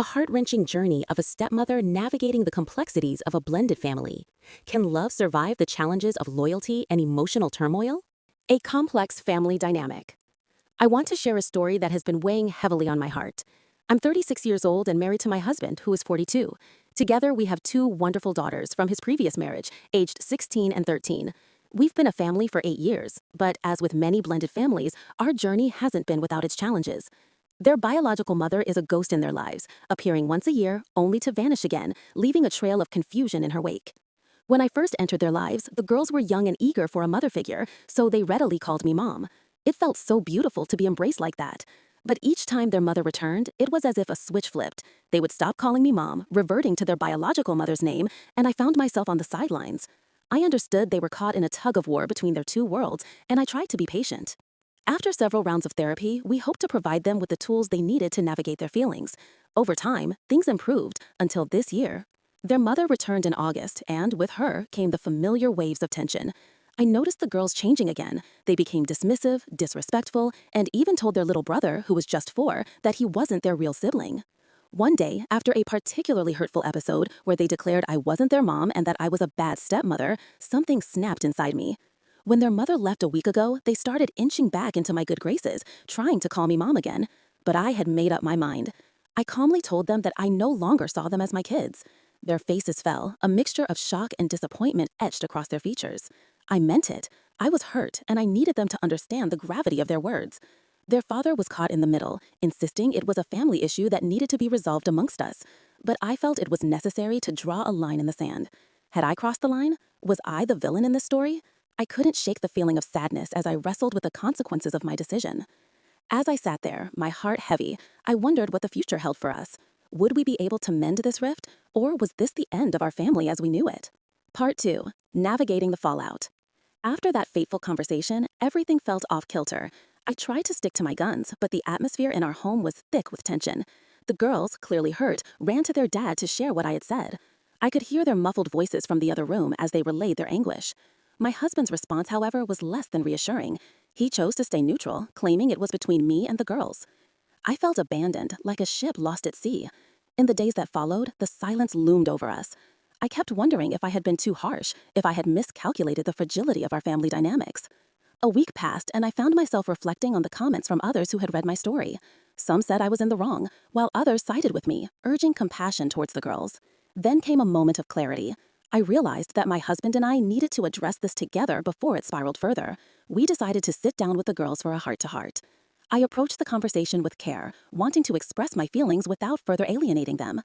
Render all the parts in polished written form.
a heart-wrenching journey of a stepmother navigating the complexities of a blended family. Can love survive the challenges of loyalty and emotional turmoil? A complex family dynamic. I want to share a story that has been weighing heavily on my heart. I'm 36 years old and married to my husband, who is 42. Together, we have two wonderful daughters from his previous marriage, aged 16 and 13. We've been a family for 8 years, but as with many blended families, our journey hasn't been without its challenges. Their biological mother is a ghost in their lives, appearing once a year, only to vanish again, leaving a trail of confusion in her wake. When I first entered their lives, the girls were young and eager for a mother figure, so they readily called me mom. It felt so beautiful to be embraced like that. But each time their mother returned, it was as if a switch flipped. They would stop calling me mom, reverting to their biological mother's name, and I found myself on the sidelines. I understood they were caught in a tug-of-war between their two worlds, and I tried to be patient. After several rounds of therapy, we hoped to provide them with the tools they needed to navigate their feelings. Over time, things improved until this year. Their mother returned in August, and with her came the familiar waves of tension. I noticed the girls changing again. They became dismissive, disrespectful, and even told their little brother, who was just 4, that he wasn't their real sibling. One day, after a particularly hurtful episode where they declared I wasn't their mom and that I was a bad stepmother, something snapped inside me. When their mother left a week ago, they started inching back into my good graces, trying to call me mom again. But I had made up my mind. I calmly told them that I no longer saw them as my kids. Their faces fell, a mixture of shock and disappointment etched across their features. I meant it. I was hurt, and I needed them to understand the gravity of their words. Their father was caught in the middle, insisting it was a family issue that needed to be resolved amongst us. But I felt it was necessary to draw a line in the sand. Had I crossed the line? Was I the villain in this story? I couldn't shake the feeling of sadness as I wrestled with the consequences of my decision. As I sat there, my heart heavy, I wondered what the future held for us. Would we be able to mend this rift, or was this the end of our family as we knew it? Part 2. Navigating the fallout. After that fateful conversation, everything felt off-kilter. I tried to stick to my guns, but the atmosphere in our home was thick with tension. The girls, clearly hurt, ran to their dad to share what I had said. I could hear their muffled voices from the other room as they relayed their anguish. My husband's response, however, was less than reassuring. He chose to stay neutral, claiming it was between me and the girls. I felt abandoned, like a ship lost at sea. In the days that followed, the silence loomed over us. I kept wondering if I had been too harsh, if I had miscalculated the fragility of our family dynamics. A week passed, and I found myself reflecting on the comments from others who had read my story. Some said I was in the wrong, while others sided with me, urging compassion towards the girls. Then came a moment of clarity. I realized that my husband and I needed to address this together before it spiraled further. We decided to sit down with the girls for a heart-to-heart. I approached the conversation with care, wanting to express my feelings without further alienating them.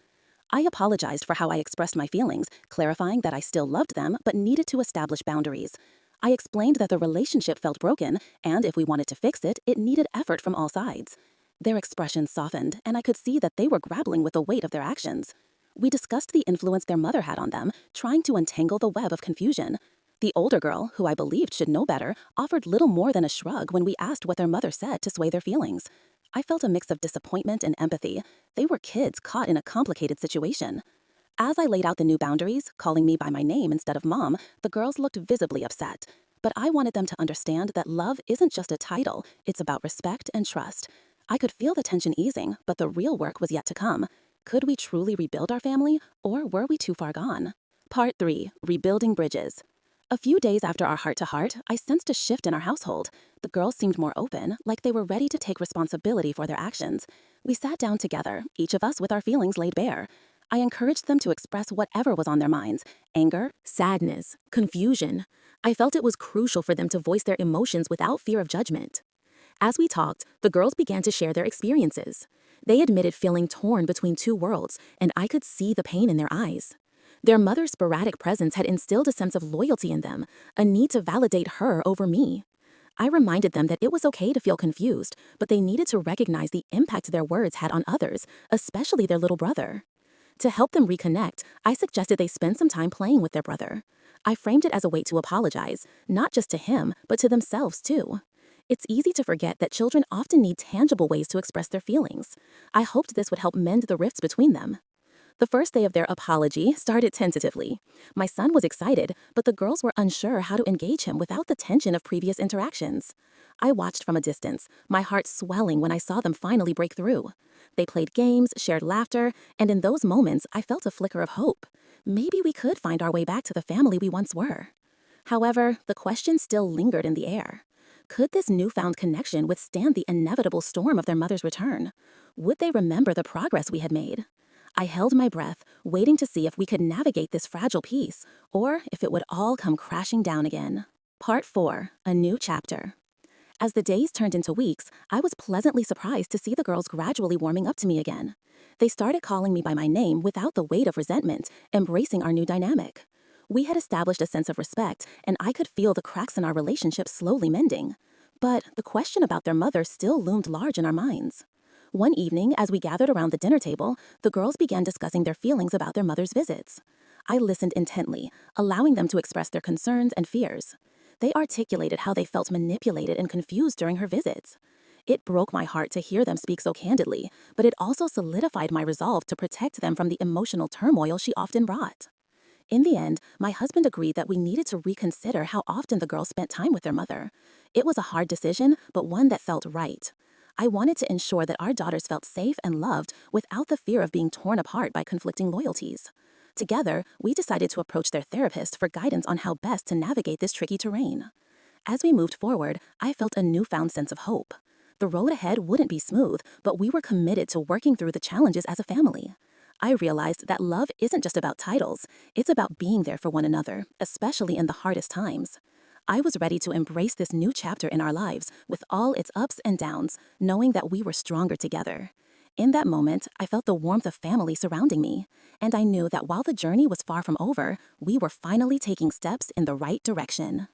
I apologized for how I expressed my feelings, clarifying that I still loved them but needed to establish boundaries. I explained that the relationship felt broken, and if we wanted to fix it, it needed effort from all sides. Their expressions softened, and I could see that they were grappling with the weight of their actions. We discussed the influence their mother had on them, trying to untangle the web of confusion. The older girl, who I believed should know better, offered little more than a shrug when we asked what their mother said to sway their feelings. I felt a mix of disappointment and empathy. They were kids caught in a complicated situation. As I laid out the new boundaries, calling me by my name instead of mom, the girls looked visibly upset. But I wanted them to understand that love isn't just a title, it's about respect and trust. I could feel the tension easing, but the real work was yet to come. Could we truly rebuild our family, or were we too far gone? Part 3. Rebuilding bridges. A few days after our heart-to-heart, I sensed a shift in our household. The girls seemed more open, like they were ready to take responsibility for their actions. We sat down together, each of us with our feelings laid bare. I encouraged them to express whatever was on their minds: anger, sadness, confusion. I felt it was crucial for them to voice their emotions without fear of judgment. As we talked, the girls began to share their experiences. They admitted feeling torn between two worlds, and I could see the pain in their eyes. Their mother's sporadic presence had instilled a sense of loyalty in them, a need to validate her over me. I reminded them that it was okay to feel confused, but they needed to recognize the impact their words had on others, especially their little brother. To help them reconnect, I suggested they spend some time playing with their brother. I framed it as a way to apologize, not just to him, but to themselves too. It's easy to forget that children often need tangible ways to express their feelings. I hoped this would help mend the rifts between them. The first day of their apology started tentatively. My son was excited, but the girls were unsure how to engage him without the tension of previous interactions. I watched from a distance, my heart swelling when I saw them finally break through. They played games, shared laughter, and in those moments, I felt a flicker of hope. Maybe we could find our way back to the family we once were. However, the question still lingered in the air. Could this newfound connection withstand the inevitable storm of their mother's return? Would they remember the progress we had made? I held my breath, waiting to see if we could navigate this fragile piece, or if it would all come crashing down again. Part 4. A New Chapter. As the days turned into weeks, I was pleasantly surprised to see the girls gradually warming up to me again. They started calling me by my name without the weight of resentment, embracing our new dynamic. We had established a sense of respect, and I could feel the cracks in our relationship slowly mending. But the question about their mother still loomed large in our minds. One evening, as we gathered around the dinner table, the girls began discussing their feelings about their mother's visits. I listened intently, allowing them to express their concerns and fears. They articulated how they felt manipulated and confused during her visits. It broke my heart to hear them speak so candidly, but it also solidified my resolve to protect them from the emotional turmoil she often brought. In the end, my husband agreed that we needed to reconsider how often the girls spent time with their mother. It was a hard decision, but one that felt right. I wanted to ensure that our daughters felt safe and loved without the fear of being torn apart by conflicting loyalties. Together, we decided to approach their therapist for guidance on how best to navigate this tricky terrain. As we moved forward, I felt a newfound sense of hope. The road ahead wouldn't be smooth, but we were committed to working through the challenges as a family. I realized that love isn't just about titles, it's about being there for one another, especially in the hardest times. I was ready to embrace this new chapter in our lives with all its ups and downs, knowing that we were stronger together. In that moment, I felt the warmth of family surrounding me, and I knew that while the journey was far from over, we were finally taking steps in the right direction.